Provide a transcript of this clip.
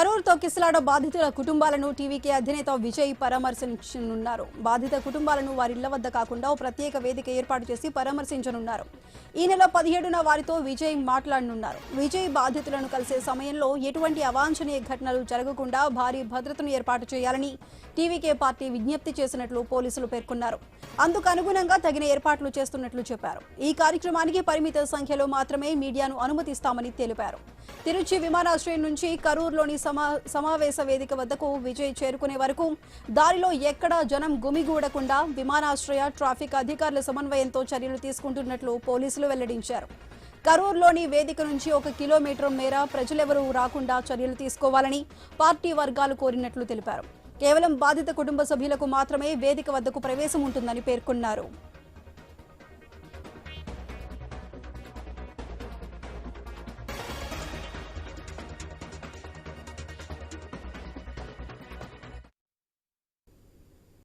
కరూర్ తొక్కిసలాట బాధితుల కుటుంబాలను టీవీకే అధినేత విజయ్ పరామర్శించనున్నారు. బాధిత కుటుంబాలను వారి ఇళ్ల వద్ద కాకుండా ఓ ప్రత్యేక వేదిక ఏర్పాటు చేసి పరామర్శించనున్నారు. ఈ నెల 17న వారితో విజయ్ మాట్లాడనున్నారు. విజయ్ బాధితులను కలిసే సమయంలో ఎటువంటి అవాంఛనీయ ఘటనలు జరగకుండా భారీ భద్రతను ఏర్పాటు చేయాలని టీవీకే పార్టీ విజ్ఞప్తి చేసినట్లు పోలీసులు పేర్కొన్నారు. అందుకు అనుగుణంగా తగిన ఏర్పాట్లు చేస్తున్నట్లు చెప్పారు. ఈ కార్యక్రమానికి పరిమిత సంఖ్యలో మాత్రమే మీడియాను అనుమతిస్తామని తెలిపారు. తిరుచి విమానాశ్రయం నుంచి కరూర్లోని సమావేశ వేదిక వద్దకు విజయ్ చేరుకునే వరకు దారిలో ఎక్కడా జనం గుమిగూడకుండా విమానాశ్రయ ట్రాఫిక్ అధికారుల సమన్వయంతో చర్యలు తీసుకుంటున్నట్లు పోలీసులు వెల్లడించారు. కరూర్లోని వేదిక నుంచి 1 కిలోమీటర్ మేర ప్రజలెవరూ రాకుండా చర్యలు తీసుకోవాలని పార్టీ వర్గాలు కోరినట్లు తెలిపారు. కేవలం బాధిత కుటుంబ సభ్యులకు మాత్రమే వేదిక వద్దకు ప్రవేశం ఉంటుందని పేర్కొన్నారు.